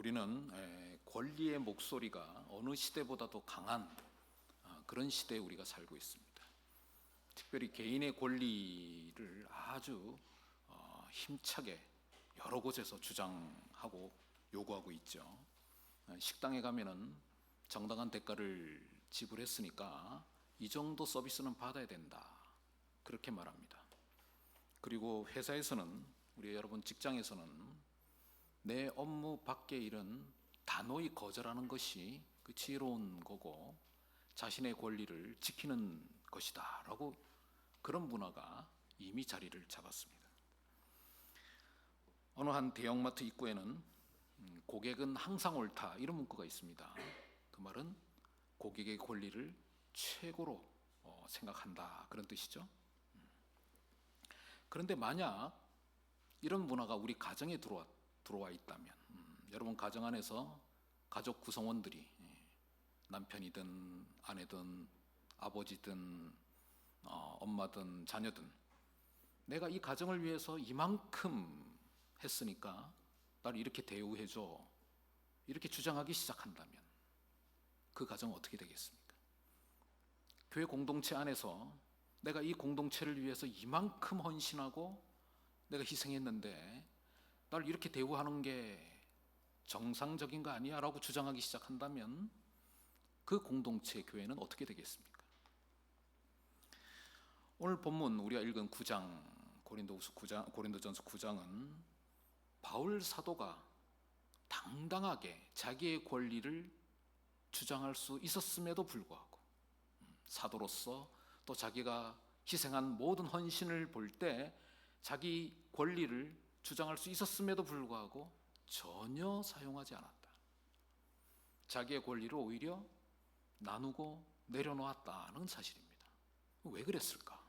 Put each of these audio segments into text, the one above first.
우리는 권리의 목소리가 어느 시대보다도 강한 그런 시대에 우리가 살고 있습니다. 특별히 개인의 권리를 아주 힘차게 여러 곳에서 주장하고 요구하고 있죠. 식당에 가면은 정당한 대가를 지불했으니까 이 정도 서비스는 받아야 된다, 그렇게 말합니다. 그리고 회사에서는, 우리 여러분 직장에서는 내 업무 밖의 일은 단호히 거절하는 것이 그 지혜로운 거고 자신의 권리를 지키는 것이다 라고, 그런 문화가 이미 자리를 잡았습니다. 어느 한 대형마트 입구에는 고객은 항상 옳다, 이런 문구가 있습니다. 그 말은 고객의 권리를 최고로 생각한다, 그런 뜻이죠. 그런데 만약 이런 문화가 우리 가정에 들어와 있다면, 여러분 가정 안에서 가족 구성원들이 남편이든 아내든 아버지든 엄마든 자녀든 내가 이 가정을 위해서 이만큼 했으니까 나를 이렇게 대우해줘, 이렇게 주장하기 시작한다면 그 가정은 어떻게 되겠습니까? 교회 공동체 안에서 내가 이 공동체를 위해서 이만큼 헌신하고 내가 희생했는데 나를 이렇게 대우하는 게 정상적인 거 아니야? 라고 주장하기 시작한다면 그 공동체 교회는 어떻게 되겠습니까? 오늘 본문 우리가 읽은 9장, 고린도전서 9장은 바울 사도가 당당하게 자기의 권리를 주장할 수 있었음에도 불구하고, 사도로서 또 자기가 희생한 모든 헌신을 볼 때 자기 권리를 주장할 수 있었음에도 불구하고 전혀 사용하지 않았다. 자기의 권리를 오히려 나누고 내려놓았다는 사실입니다. 왜 그랬을까?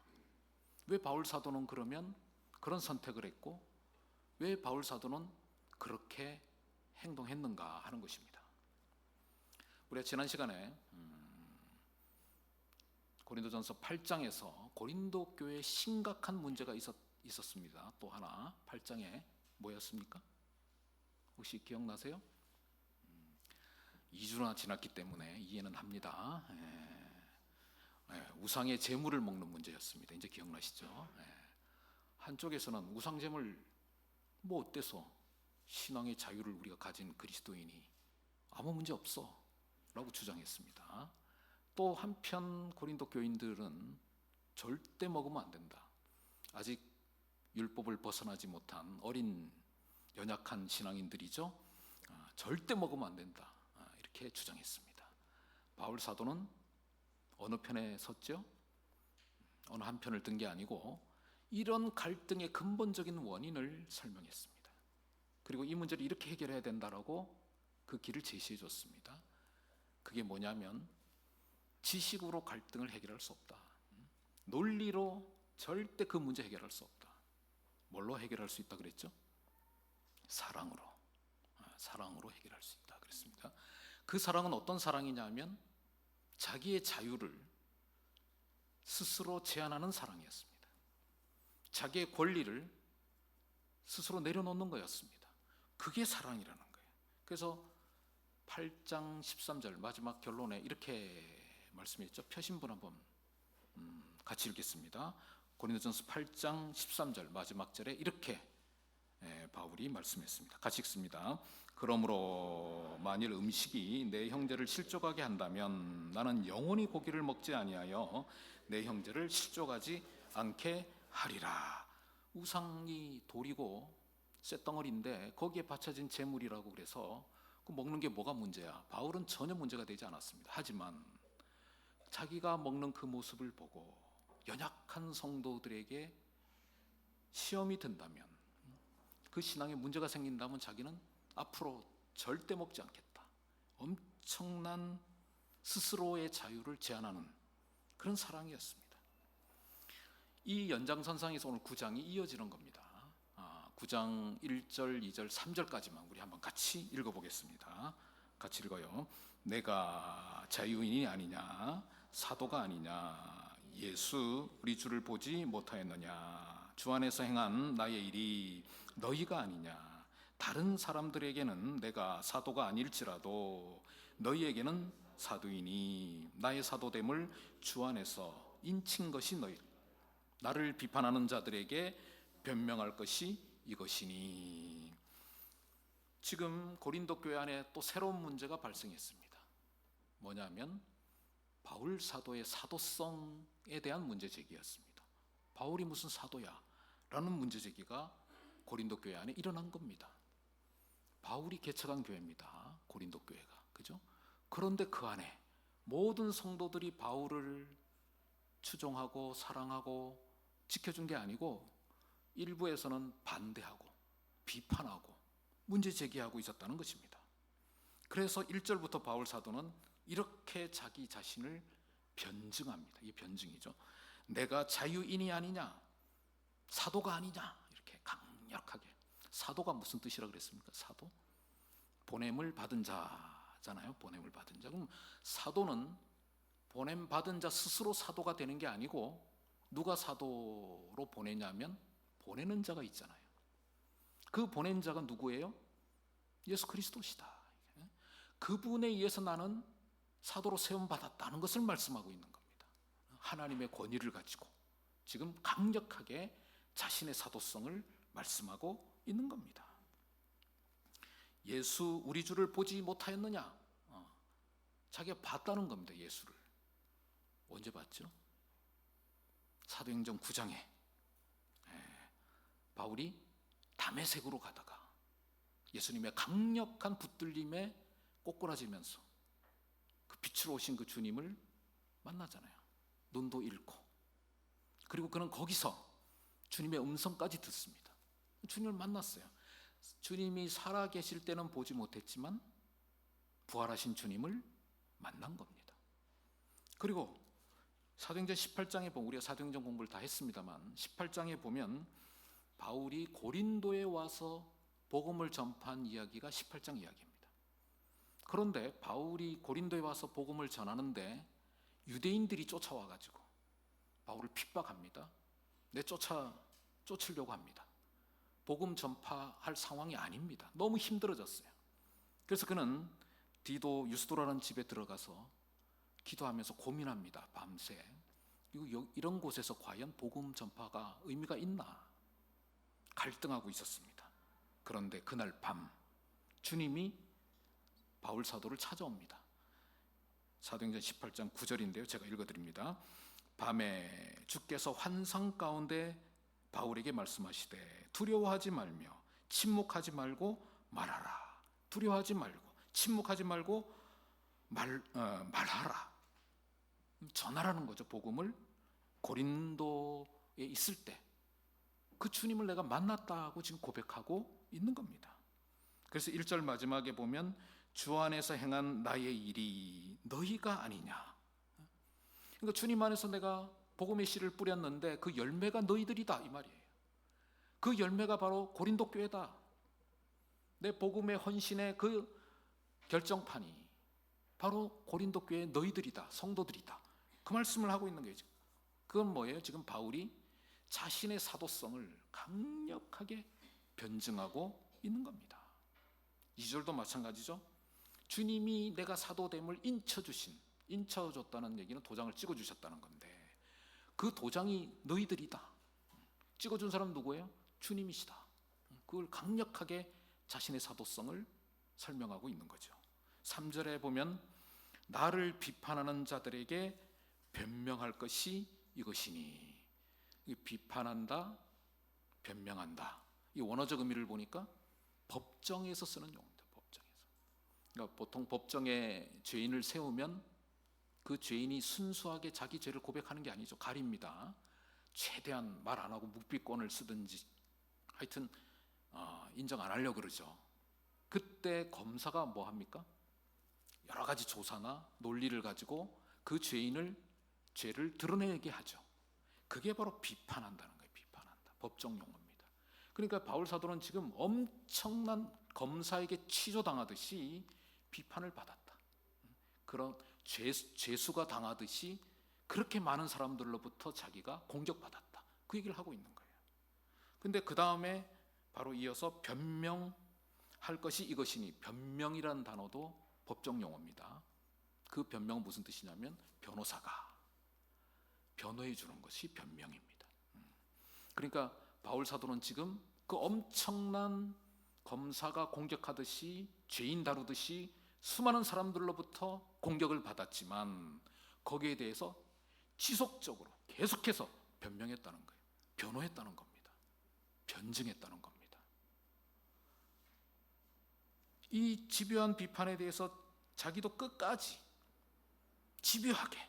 왜 바울 사도는 그러면 그런 선택을 했고, 왜 바울 사도는 그렇게 행동했는가 하는 것입니다. 우리가 지난 시간에 고린도전서 8장에서 고린도 교회에 심각한 문제가 있었습니다. 또 하나, 8장에 뭐였습니까? 혹시 기억나세요? 2주나 지났기 때문에 이해는 합니다. 우상의 제물을 먹는 문제였습니다. 이제 기억나시죠? 한쪽에서는 우상 제물 뭐 어때서, 신앙의 자유를 우리가 가진 그리스도인이 아무 문제 없어 라고 주장했습니다. 또 한편 고린도 교인들은 절대 먹으면 안 된다, 아직 율법을 벗어나지 못한 어린 연약한 신앙인들이죠. 절대 먹으면 안 된다, 이렇게 주장했습니다. 바울 사도는 어느 편에 섰죠? 어느 한 편을 든 게 아니고 이런 갈등의 근본적인 원인을 설명했습니다. 그리고 이 문제를 이렇게 해결해야 된다라고 그 길을 제시해 줬습니다. 그게 뭐냐면 지식으로 갈등을 해결할 수 없다, 논리로 절대 그 문제 해결할 수 없다. 뭘로 해결할 수 있다 그랬죠? 사랑으로 해결할 수 있다 그랬습니다. 그 사랑은 어떤 사랑이냐면 자기의 자유를 스스로 제한하는 사랑이었습니다. 자기의 권리를 스스로 내려놓는 거였습니다. 그게 사랑이라는 거예요. 그래서 8장 13절 마지막 결론에 이렇게 말씀했죠. 펴신 분 한번 같이 읽겠습니다. 고린도전서 8장 13절 마지막 절에 이렇게 바울이 말씀했습니다. 같이 읽습니다. 그러므로 만일 음식이 내 형제를 실족하게 한다면 나는 영원히 고기를 먹지 아니하여 내 형제를 실족하지 않게 하리라. 우상이 돌이고 쇳덩어리인데 거기에 바쳐진 재물이라고 그래서 그 먹는 게 뭐가 문제야? 바울은 전혀 문제가 되지 않았습니다. 하지만 자기가 먹는 그 모습을 보고 연약한 성도들에게 시험이 든다면, 그 신앙에 문제가 생긴다면 자기는 앞으로 절대 먹지 않겠다, 엄청난 스스로의 자유를 제한하는 그런 사랑이었습니다. 이 연장선상에서 오늘 9장이 이어지는 겁니다. 9장 1절, 2절, 3절까지만 우리 한번 같이 읽어보겠습니다. 같이 읽어요. 내가 자유인이 아니냐, 사도가 아니냐, 예수 우리 주를 보지 못하였느냐, 주 안에서 행한 나의 일이 너희가 아니냐, 다른 사람들에게는 내가 사도가 아닐지라도 너희에게는 사도이니 나의 사도됨을 주 안에서 인친 것이 너희. 나를 비판하는 자들에게 변명할 것이 이것이니. 지금 고린도 교회 안에 또 새로운 문제가 발생했습니다. 뭐냐면 바울 사도의 사도성에 대한 문제 제기였습니다. 바울이 무슨 사도야? 라는 문제 제기가 고린도 교회 안에 일어난 겁니다. 바울이 개척한 교회입니다. 고린도 교회가. 그죠? 그런데 그 안에 모든 성도들이 바울을 추종하고 사랑하고 지켜준 게 아니고 일부에서는 반대하고 비판하고 문제 제기하고 있었다는 것입니다. 그래서 1절부터 바울 사도는 이렇게 자기 자신을 변증합니다. 이게 변증이죠. 내가 자유인이 아니냐, 사도가 아니냐, 이렇게 강력하게. 사도가 무슨 뜻이라 그랬습니까? 사도? 보냄을 받은 자잖아요. 보냄을 받은 자. 그럼 사도는 보냄 받은 자 스스로 사도가 되는 게 아니고 누가 사도로 보내냐면 보내는 자가 있잖아요. 그 보낸 자가 누구예요? 예수 그리스도시다. 그분에 의해서 나는 사도로 세움받았다는 것을 말씀하고 있는 겁니다. 하나님의 권위를 가지고 지금 강력하게 자신의 사도성을 말씀하고 있는 겁니다. 예수 우리 주를 보지 못하였느냐? 자기가 봤다는 겁니다. 예수를. 언제 봤죠? 사도행전 9장에 바울이 다메섹으로 가다가 예수님의 강력한 붙들림에 꼬꾸라지면서 그 빛으로 오신 그 주님을 만나잖아요. 눈도 잃고. 그리고 그는 거기서 주님의 음성까지 듣습니다. 주님을 만났어요. 주님이 살아 계실 때는 보지 못했지만 부활하신 주님을 만난 겁니다. 그리고 사도행전 18장에 보면, 우리가 사도행전 공부를 다 했습니다만 18장에 보면 바울이 고린도에 와서 복음을 전파한 이야기가 18장 이야기입니다. 그런데 바울이 고린도에 와서 복음을 전하는데 유대인들이 쫓아와가지고 바울을 핍박합니다. 쫓으려고 합니다. 복음 전파할 상황이 아닙니다. 너무 힘들어졌어요. 그래서 그는 디도 유스도라는 집에 들어가서 기도하면서 고민합니다. 밤새. 이런 곳에서 과연 복음 전파가 의미가 있나? 갈등하고 있었습니다. 그런데 그날 밤 주님이 바울 사도를 찾아옵니다. 사도행전 18장 9절인데요. 제가 읽어드립니다. 밤에 주께서 환상 가운데 바울에게 말씀하시되 두려워하지 말며 침묵하지 말고 말하라. 두려워하지 말고 침묵하지 말고 말하라. 전하라는 거죠. 복음을 고린도에 있을 때 그 주님을 내가 만났다고 지금 고백하고 있는 겁니다. 그래서 1절 마지막에 보면 주 안에서 행한 나의 일이 너희가 아니냐. 그러니까 주님 안에서 내가 복음의 씨를 뿌렸는데 그 열매가 너희들이다 이 말이에요. 그 열매가 바로 고린도 교회다. 내 복음의 헌신의 그 결정판이 바로 고린도 교회의 너희들이다. 성도들이다. 그 말씀을 하고 있는 거예요. 그건 뭐예요? 지금 바울이 자신의 사도성을 강력하게 변증하고 있는 겁니다. 2절도 마찬가지죠. 주님이 내가 사도됨을 인쳐줬다는 얘기는 도장을 찍어주셨다는 건데 그 도장이 너희들이다. 찍어준 사람 누구예요? 주님이시다. 그걸 강력하게 자신의 사도성을 설명하고 있는 거죠. 3절에 보면 나를 비판하는 자들에게 변명할 것이 이것이니. 비판한다, 변명한다. 이 원어적 의미를 보니까 법정에서 쓰는 용어입니다. 법정에서. 그러니까 보통 법정에 죄인을 세우면 그 죄인이 순수하게 자기 죄를 고백하는 게 아니죠. 가립니다. 최대한 말 안 하고 묵비권을 쓰든지 하여튼 인정 안 하려고 그러죠. 그때 검사가 뭐 합니까? 여러 가지 조사나 논리를 가지고 그 죄를 드러내게 하죠. 그게 바로 비판한다는 거예요. 비판한다. 법정 용어입니다. 그러니까 바울 사도는 지금 엄청난 검사에게 취조당하듯이 비판을 받았다. 그런 죄수가 당하듯이 그렇게 많은 사람들로부터 자기가 공격받았다. 그 얘기를 하고 있는 거예요. 근데 그 다음에 바로 이어서 변명, 할 것이 이것이니 변명이라는 단어도 법정 용어입니다. 그 변명은 무슨 뜻이냐면 변호사가 변호해 주는 것이 변명입니다. 그러니까 바울 사도는 지금 그 엄청난 검사가 공격하듯이 죄인 다루듯이 수많은 사람들로부터 공격을 받았지만 거기에 대해서 지속적으로 계속해서 변명했다는 거예요. 변호했다는 겁니다. 변증했다는 겁니다. 이 집요한 비판에 대해서 자기도 끝까지 집요하게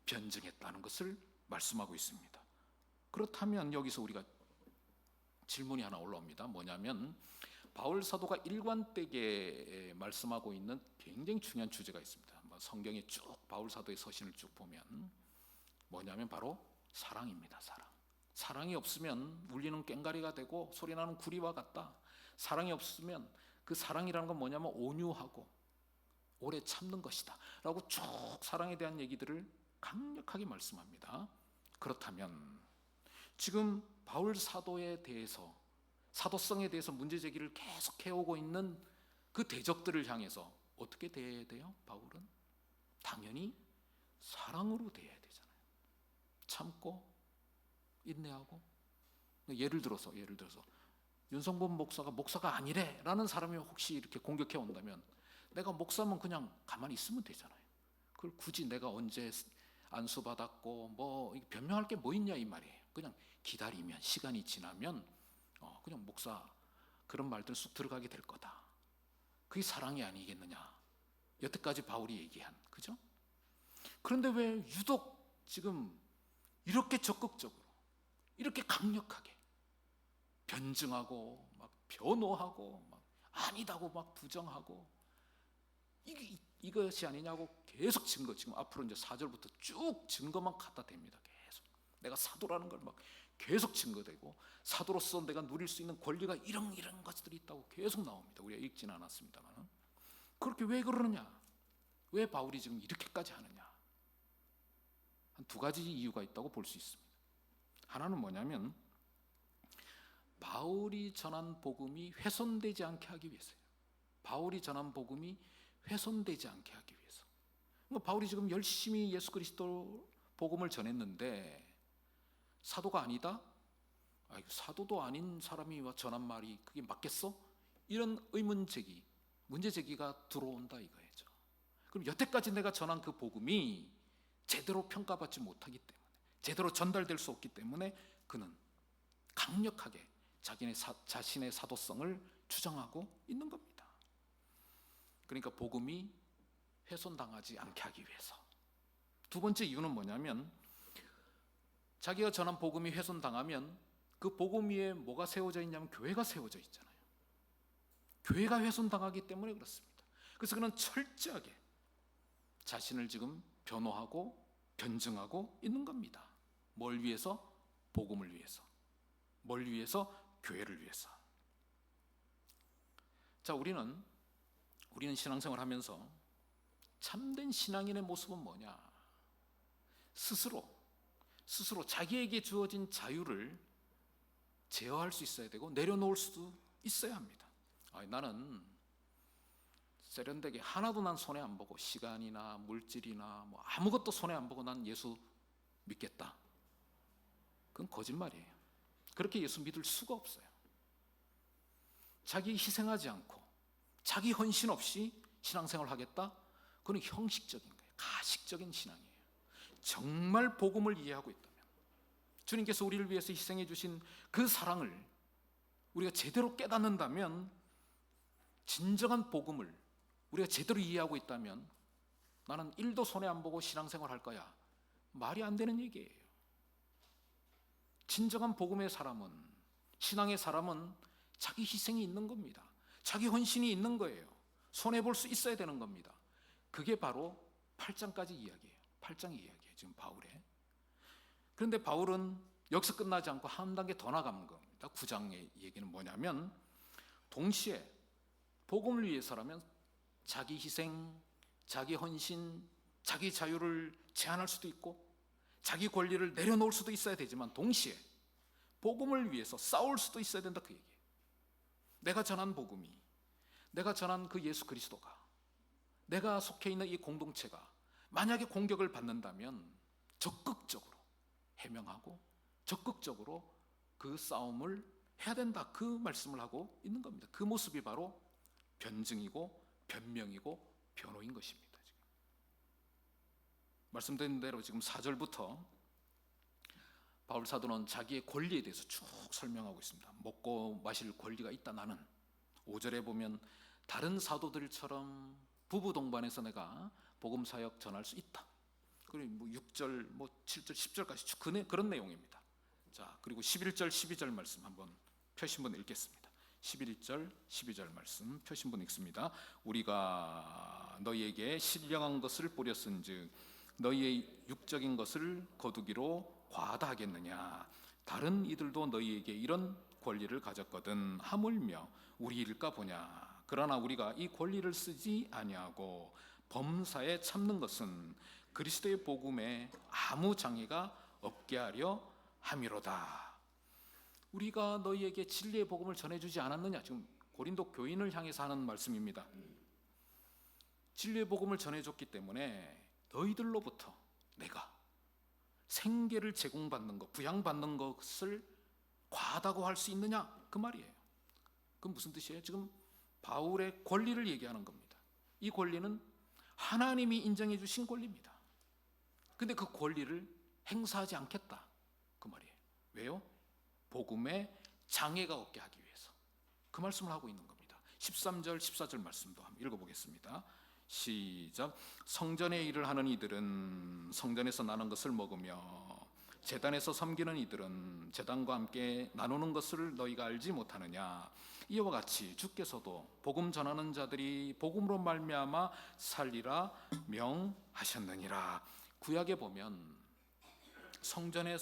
변증했다는 것을 말씀하고 있습니다. 그렇다면 여기서 우리가 질문이 하나 올라옵니다. 뭐냐면 바울 사도가 일관되게 말씀하고 있는 굉장히 중요한 주제가 있습니다. 성경에 쭉 바울 사도의 서신을 쭉 보면 뭐냐면 바로 사랑입니다. 사랑이 없으면 울리는 꽹과리가 되고 소리나는 구리와 같다. 사랑이 없으면 그 사랑이라는 건 뭐냐면 온유하고 오래 참는 것이다 라고 쭉 사랑에 대한 얘기들을 강력하게 말씀합니다. 그렇다면 지금 바울 사도에 대해서 사도성에 대해서 문제 제기를 계속 해오고 있는 그 대적들을 향해서 어떻게 대해야 돼요? 바울은 당연히 사랑으로 대해야 되잖아요. 참고 인내하고. 예를 들어서 윤성범 목사가 아니래라는 사람이 혹시 이렇게 공격해 온다면 내가 목사면 그냥 가만히 있으면 되잖아요. 그걸 굳이 내가 언제 안수 받았고 뭐 변명할 게 뭐 있냐 이 말이에요. 그냥 기다리면 시간이 지나면 그냥 목사 그런 말들 쑥 들어가게 될 거다. 그게 사랑이 아니겠느냐. 여태까지 바울이 얘기한, 그죠? 그런데 왜 유독 지금 이렇게 적극적으로 이렇게 강력하게 변증하고 막 변호하고 막 아니다고 막 부정하고 이것이 아니냐고 계속 증거, 지금 앞으로 이제 4절부터 쭉 증거만 갖다 댑니다. 계속 내가 사도라는 걸 막 계속 증거되고 사도로서 내가 누릴 수 있는 권리가 이런 것들이 있다고 계속 나옵니다. 우리가 읽지는 않았습니다만 그렇게 왜 그러느냐? 왜 바울이 지금 이렇게까지 하느냐? 한 두 가지 이유가 있다고 볼 수 있습니다. 하나는 뭐냐면 바울이 전한 복음이 훼손되지 않게 하기 위해서예요. 바울이 전한 복음이 훼손되지 않게 하기 위해서. 바울이 지금 열심히 예수 그리스도 복음을 전했는데 사도가 아니다? 사도도 아닌 사람이 전한 말이 그게 맞겠어? 이런 문제 제기가 들어온다 이거죠. 그럼 여태까지 내가 전한 그 복음이 제대로 평가받지 못하기 때문에, 제대로 전달될 수 없기 때문에 그는 강력하게 자신의 사도성을 주장하고 있는 겁니다. 그러니까 복음이 훼손당하지 않게 하기 위해서. 두 번째 이유는 뭐냐면 자기가 전한 복음이 훼손당하면 그 복음 위에 뭐가 세워져 있냐면 교회가 세워져 있잖아요. 교회가 훼손당하기 때문에 그렇습니다. 그래서 그는 철저하게 자신을 지금 변호하고 변증하고 있는 겁니다. 뭘 위해서? 복음을 위해서. 뭘 위해서? 교회를 위해서. 자, 우리는 신앙생활 하면서 참된 신앙인의 모습은 뭐냐? 스스로 자기에게 주어진 자유를 제어할 수 있어야 되고 내려놓을 수도 있어야 합니다. 나는 세련되게 하나도 난 손해 안 보고 시간이나 물질이나 뭐 아무것도 손해 안 보고 난 예수 믿겠다. 그건 거짓말이에요. 그렇게 예수 믿을 수가 없어요. 자기 희생하지 않고 자기 헌신 없이 신앙생활 하겠다? 그건 형식적인 거예요. 가식적인 신앙이에요. 정말 복음을 이해하고 있다면, 주님께서 우리를 위해서 희생해 주신 그 사랑을 우리가 제대로 깨닫는다면, 진정한 복음을 우리가 제대로 이해하고 있다면 나는 1도 손해 안 보고 신앙생활 할 거야. 말이 안 되는 얘기예요. 진정한 복음의 사람은, 신앙의 사람은 자기 희생이 있는 겁니다. 자기 헌신이 있는 거예요. 손해볼 수 있어야 되는 겁니다. 그게 바로 8장까지 이야기예요. 8장 이야기예요, 지금 바울의. 그런데 바울은 여기서 끝나지 않고 한 단계 더 나가는 겁니다. 9장의 얘기는 뭐냐면, 동시에 복음을 위해서라면 자기 희생, 자기 헌신, 자기 자유를 제한할 수도 있고 자기 권리를 내려놓을 수도 있어야 되지만, 동시에 복음을 위해서 싸울 수도 있어야 된다, 그 얘기예요. 내가 전한 복음이 내가 전한 그 예수 그리스도가, 내가 속해 있는 이 공동체가 만약에 공격을 받는다면 적극적으로 해명하고 적극적으로 그 싸움을 해야 된다, 그 말씀을 하고 있는 겁니다. 그 모습이 바로 변증이고 변명이고 변호인 것입니다. 지금 말씀드린 대로 지금 4절부터 바울 사도는 자기의 권리에 대해서 쭉 설명하고 있습니다. 먹고 마실 권리가 있다 나는. 5절에 보면 다른 사도들처럼 부부 동반해서 내가 복음 사역 전할 수 있다. 그리고 6절, 7절, 10절까지 쭉 그런 내용입니다. 자, 그리고 11절, 12절 말씀 한번 펴신 분 읽겠습니다. 11절, 12절 말씀 펴신 분 읽습니다. 우리가 너희에게 신령한 것을 뿌렸은즉 너희의 육적인 것을 거두기로 과다하겠느냐. 다른 이들도 너희에게 이런 권리를 가졌거든 하물며 우리 일까 보냐. 그러나 우리가 이 권리를 쓰지 아니하고 범사에 참는 것은 그리스도의 복음에 아무 장애가 없게 하려 함이로다. 우리가 너희에게 진리의 복음을 전해주지 않았느냐. 지금 고린도 교인을 향해서 하는 말씀입니다. 진리의 복음을 전해줬기 때문에 너희들로부터 내가 생계를 제공받는 것, 부양받는 것을 과하다고 할 수 있느냐, 그 말이에요. 그건 무슨 뜻이에요? 지금 바울의 권리를 얘기하는 겁니다. 이 권리는 하나님이 인정해 주신 권리입니다. 근데 그 권리를 행사하지 않겠다, 그 말이에요. 왜요? 복음에 장애가 없게 하기 위해서 그 말씀을 하고 있는 겁니다. 13절, 14절 말씀도 한번 읽어보겠습니다. 시작. 성전의 일을 하는 이들은 성전에서 나는 것을 먹으며 제단에서 섬기는 이들은 제단과 함께 나누는 것을 너희가 알지 못하느냐. 이와 같이 주께서도 복음 전하는 자들이 복음으로 말미암아 살리라 명하셨느니라. 구약에 보면 성전에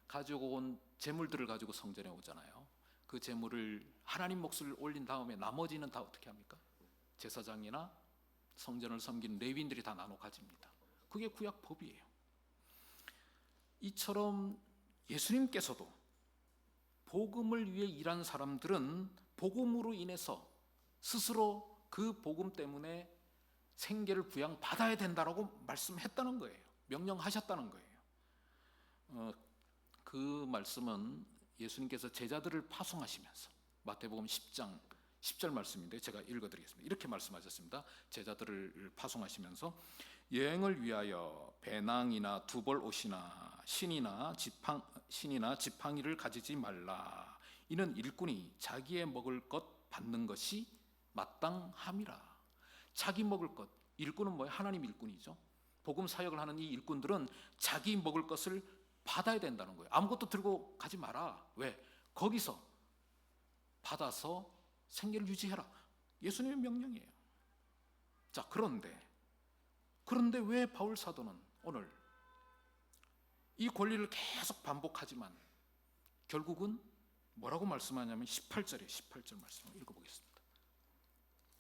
가지고 온 제물들을 가지고 성전에 오잖아요. 그 제물을 하나님 몫을 올린 다음에 나머지는 다 어떻게 합니까? 제사장이나 성전을 섬기는 레위인들이 다 나눠 가집니다. 그게 구약 법이에요. 이처럼 예수님께서도 복음을 위해 일한 사람들은 복음으로 인해서 스스로 그 복음 때문에 생계를 부양받아야 된다라고 말씀했다는 거예요. 명령하셨다는 거예요. 그 말씀은 예수님께서 제자들을 파송하시면서 마태복음 10장 10절 말씀인데 제가 읽어드리겠습니다. 이렇게 말씀하셨습니다. 제자들을 파송하시면서 여행을 위하여 배낭이나 두벌 옷이나 신이나 지팡이를 가지지 말라. 이는 일꾼이 자기의 먹을 것 받는 것이 마땅함이라. 자기 먹을 것, 일꾼은 뭐예요? 하나님 일꾼이죠. 복음 사역을 하는 이 일꾼들은 자기 먹을 것을 받아야 된다는 거예요. 아무것도 들고 가지 마라. 왜? 거기서 받아서 생계를 유지해라. 예수님의 명령이에요. 자, 그런데 왜 바울 사도는 오늘 이 권리를 계속 반복하지만 결국은 뭐라고 말씀하냐면 18절 말씀을 읽어보겠습니다.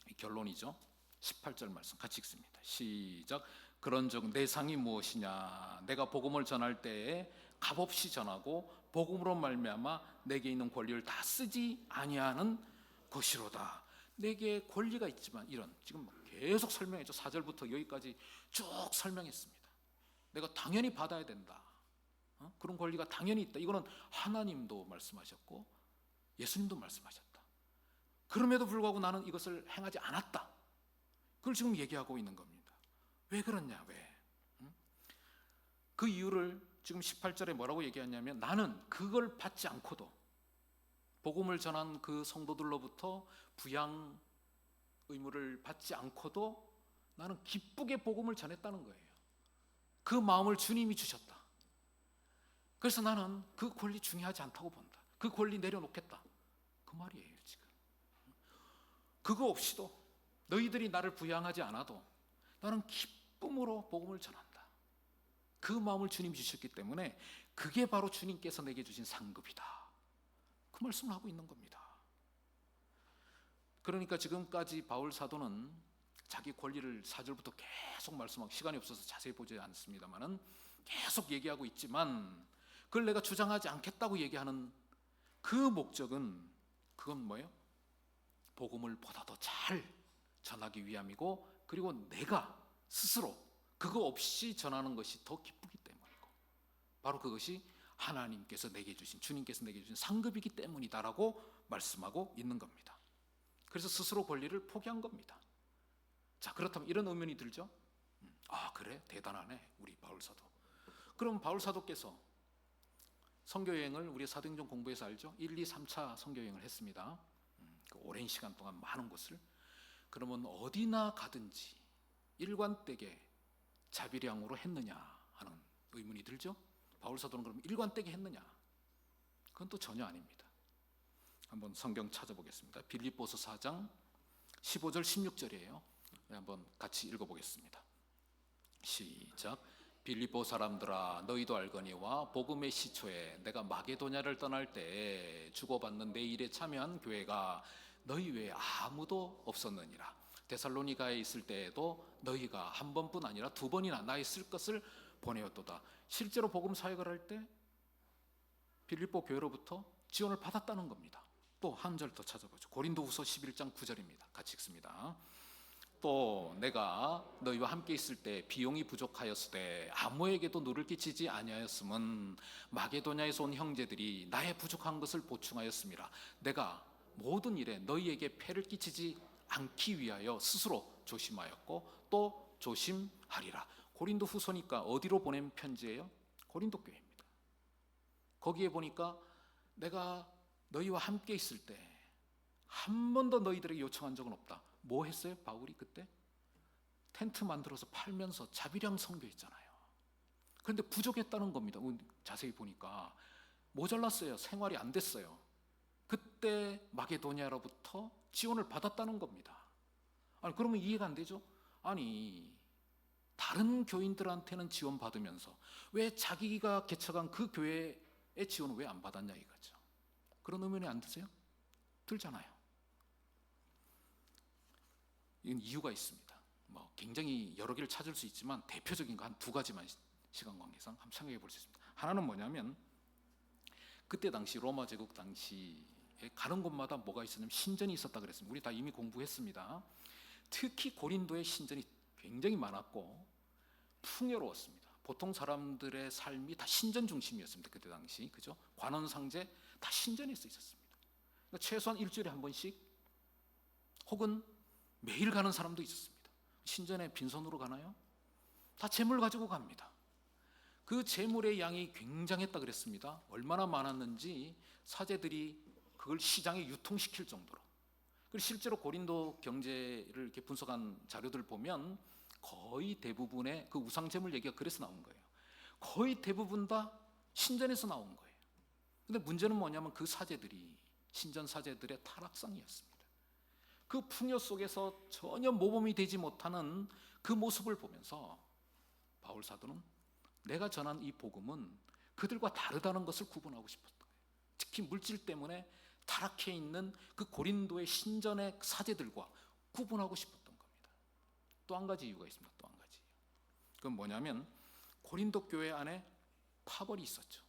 이 결론이죠. 18절 말씀 같이 읽습니다. 시작. 그런즉 내 상이 무엇이냐? 내가 복음을 전할 때에 값없이 전하고 복음으로 말미암아 내게 있는 권리를 다 쓰지 아니하는 것이로다. 내게 권리가 있지만 이런 지금 계속 설명했죠. 4절부터 여기까지 쭉 설명했습니다. 내가 당연히 받아야 된다. 그런 권리가 당연히 있다. 이거는 하나님도 말씀하셨고 예수님도 말씀하셨다. 그럼에도 불구하고 나는 이것을 행하지 않았다. 그걸 지금 얘기하고 있는 겁니다. 왜 그렇냐? 왜? 그 이유를 지금 18절에 뭐라고 얘기하냐면 나는 그걸 받지 않고도 복음을 전한 그 성도들로부터 부양 의무를 받지 않고도 나는 기쁘게 복음을 전했다는 거예요. 그 마음을 주님이 주셨다. 그래서 나는 그 권리 중요하지 않다고 본다. 그 권리 내려놓겠다. 그 말이에요 지금. 그거 없이도 너희들이 나를 부양하지 않아도 나는 기쁨으로 복음을 전한다. 그 마음을 주님이 주셨기 때문에 그게 바로 주님께서 내게 주신 상급이다. 그 말씀을 하고 있는 겁니다. 그러니까 지금까지 바울 사도는 자기 권리를 4절부터 계속 말씀하고 시간이 없어서 자세히 보지 않습니다만은 계속 얘기하고 있지만 그걸 내가 주장하지 않겠다고 얘기하는 그 목적은 그건 뭐예요? 복음을 보다 더 잘 전하기 위함이고, 그리고 내가 스스로 그거 없이 전하는 것이 더 기쁘기 때문이고, 바로 그것이 하나님께서 내게 주신, 주님께서 내게 주신 상급이기 때문이다라고 말씀하고 있는 겁니다. 그래서 스스로 권리를 포기한 겁니다. 자, 그렇다면 이런 의문이 들죠. 아, 그래? 대단하네, 우리 바울사도. 그럼 바울사도께서 선교여행을 우리 사도행전 공부해서 알죠? 1, 2, 3차 선교여행을 했습니다. 그 오랜 시간 동안 많은 곳을. 그러면 어디나 가든지 일관되게 자비량으로 했느냐 하는 의문이 들죠. 바울사도는 그럼 일관되게 했느냐? 그건 또 전혀 아닙니다. 한번 성경 찾아보겠습니다. 빌립보서 4장 15절 16절이에요. 한번 같이 읽어보겠습니다. 시작. 빌립보 사람들아, 너희도 알거니와 복음의 시초에 내가 마게도냐를 떠날 때 주고받는 내 일에 참여한 교회가 너희 외에 아무도 없었느니라. 데살로니가에 있을 때에도 너희가 한 번뿐 아니라 두 번이나 나의 쓸 것을 보내었도다. 실제로 복음 사역을 할 때 빌립보 교회로부터 지원을 받았다는 겁니다. 또 한 절 더 찾아보죠. 고린도후서 11장 9절입니다. 같이 읽습니다. 또 내가 너희와 함께 있을 때 비용이 부족하였으되 아무에게도 누를 끼치지 아니하였음은 마게도냐에서 온 형제들이 나의 부족한 것을 보충하였음이라. 내가 모든 일에 너희에게 폐를 끼치지 않기 위하여 스스로 조심하였고 또 조심하리라. 고린도 후서니까 어디로 보낸 편지예요? 고린도 교회입니다. 거기에 보니까 내가 너희와 함께 있을 때 한 번도 너희들에게 요청한 적은 없다. 뭐 했어요? 바울이 그때 텐트 만들어서 팔면서 자비량 선교했잖아요. 그런데 부족했다는 겁니다. 자세히 보니까 모자랐어요. 생활이 안 됐어요. 그때 마게도냐로부터 지원을 받았다는 겁니다. 아니, 그러면 이해가 안 되죠? 아니, 다른 교인들한테는 지원 받으면서 왜 자기가 개척한 그 교회의 지원을 왜 안 받았냐 이거죠. 그런 의문이 안 드세요? 들잖아요. 이건 이유가 있습니다. 굉장히 여러 개를 찾을 수 있지만 대표적인 거 한 두 가지만 시간 관계상 한번 생각해 볼 수 있습니다. 하나는 뭐냐면, 그때 당시 로마 제국 당시에 가는 곳마다 뭐가 있었냐면 신전이 있었다 그랬습니다. 우리 다 이미 공부했습니다. 특히 고린도의 신전이 굉장히 많았고 풍요로웠습니다. 보통 사람들의 삶이 다 신전 중심이었습니다. 그때 당시, 그죠? 관원상제 다 신전에 써 있었습니다. 그러니까 최소한 일주일에 한 번씩 혹은 매일 가는 사람도 있었습니다. 신전에 빈손으로 가나요? 다 재물 가지고 갑니다. 그 재물의 양이 굉장했다 그랬습니다. 얼마나 많았는지 사제들이 그걸 시장에 유통시킬 정도로. 그리고 실제로 고린도 경제를 이렇게 분석한 자료들 보면 거의 대부분의 그 우상 재물 얘기가 그래서 나온 거예요. 거의 대부분 다 신전에서 나온 거예요. 근데 문제는 뭐냐면 그 사제들이 신전 사제들의 타락상이었습니다. 그 풍요 속에서 전혀 모범이 되지 못하는 그 모습을 보면서 바울 사도는 내가 전한 이 복음은 그들과 다르다는 것을 구분하고 싶었던 거예요. 특히 물질 때문에 타락해 있는 그 고린도의 신전의 사제들과 구분하고 싶었던 겁니다. 또 한 가지 이유가 있습니다. 또 한 가지. 그건 뭐냐면 고린도 교회 안에 파벌이 있었죠.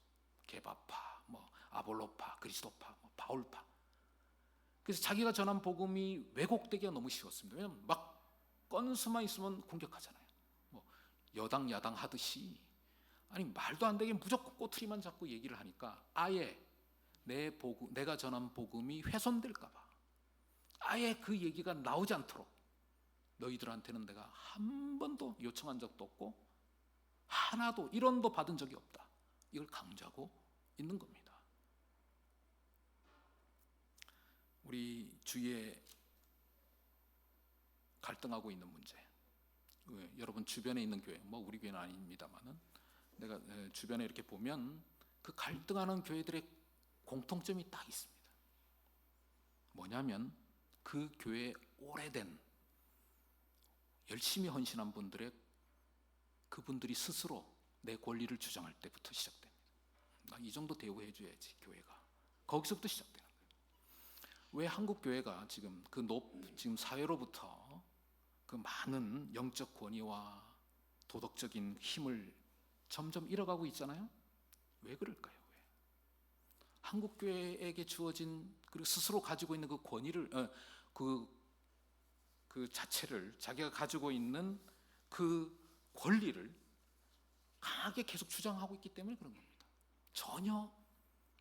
게바파, 아볼로파, 그리스도파, 바울파. 그래서 자기가 전한 복음이 왜곡되기가 너무 쉬웠습니다. 왜냐하면 막 건수만 있으면 공격하잖아요. 여당 야당 하듯이, 아니 말도 안 되게 무조건 꼬투리만 잡고 얘기를 하니까 아예 내가 전한 복음이 훼손될까봐 아예 그 얘기가 나오지 않도록 너희들한테는 내가 한 번도 요청한 적도 없고 하나도 1원도 받은 적이 없다. 이걸 강조하고 있는 겁니다. 우리 주위에 갈등하고 있는 문제, 여러분 주변에 있는 교회, 우리 교회는 아닙니다만은 내가 주변에 이렇게 보면 그 갈등하는 교회들의 공통점이 딱 있습니다. 뭐냐면 그 교회에 오래된 열심히 헌신한 분들의 그분들이 스스로 내 권리를 주장할 때부터 시작됩니다. 나 이 정도 대우해 줘야지 교회가. 거기서부터 시작되는 거예요. 왜 한국 교회가 지금 지금 사회로부터 그 많은 영적 권위와 도덕적인 힘을 점점 잃어가고 있잖아요. 왜 그럴까요? 왜? 한국 교회에게 주어진, 그리고 스스로 가지고 있는 그 권위를 그 그 자체를, 자기가 가지고 있는 그 권리를 강하게 계속 주장하고 있기 때문에 그런 겁니다. 전혀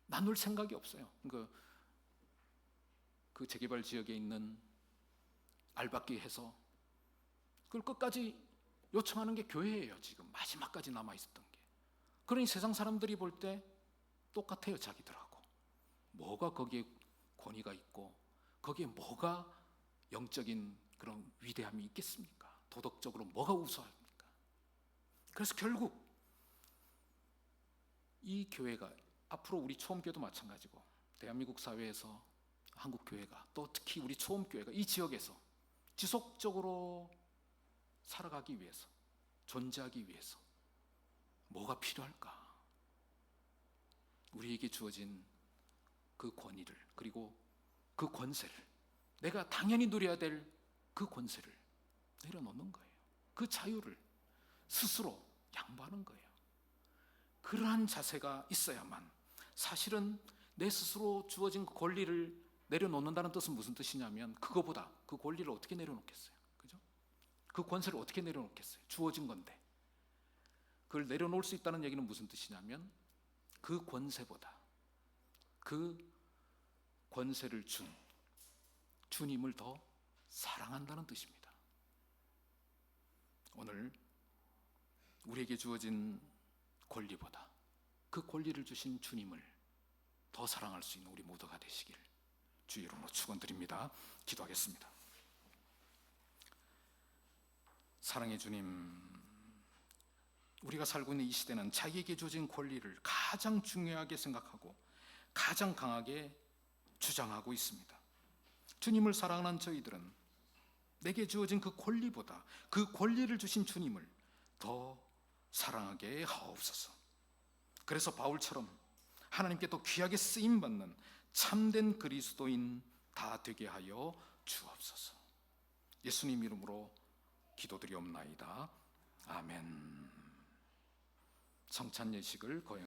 나눌 생각이 없어요. 그 재개발 지역에 있는 알박기 해서 그걸 끝까지 요청하는 게 교회예요. 지금 마지막까지 남아 있었던 게. 그러니 세상 사람들이 볼 때 똑같아요, 자기들하고. 뭐가 거기에 권위가 있고 거기에 뭐가 영적인 그런 위대함이 있겠습니까? 도덕적으로 뭐가 우수합니까? 그래서 결국 이 교회가, 앞으로 우리 초음교도 마찬가지고, 대한민국 사회에서 한국 교회가, 또 특히 우리 초음교회가 이 지역에서 지속적으로 살아가기 위해서, 존재하기 위해서 뭐가 필요할까? 우리에게 주어진 그 권위를, 그리고 그 권세를, 내가 당연히 누려야 될 그 권세를 내려놓는 거예요. 그 자유를 스스로 양보하는 거예요. 그러한 자세가 있어야만, 사실은 내 스스로 주어진 그 권리를 내려놓는다는 뜻은 무슨 뜻이냐면, 그거보다 그 권리를 어떻게 내려놓겠어요? 그죠? 그 권세를 어떻게 내려놓겠어요? 주어진 건데. 그걸 내려놓을 수 있다는 얘기는 무슨 뜻이냐면, 그 권세보다 그 권세를 준 주님을 더 사랑한다는 뜻입니다. 오늘 우리에게 주어진 권리보다 그 권리를 주신 주님을 더 사랑할 수 있는 우리 모두가 되시길 주의 이름으로 축원드립니다. 기도하겠습니다. 사랑의 주님, 우리가 살고 있는 이 시대는 자기에게 주어진 권리를 가장 중요하게 생각하고 가장 강하게 주장하고 있습니다. 주님을 사랑하는 저희들은 내게 주어진 그 권리보다 그 권리를 주신 주님을 더 사랑하게 하옵소서. 그래서 바울처럼 하나님께 더 귀하게 쓰임받는 참된 그리스도인 다 되게 하여 주옵소서. 예수님 이름으로 기도드리옵나이다. 아멘. 성찬 예식을 거행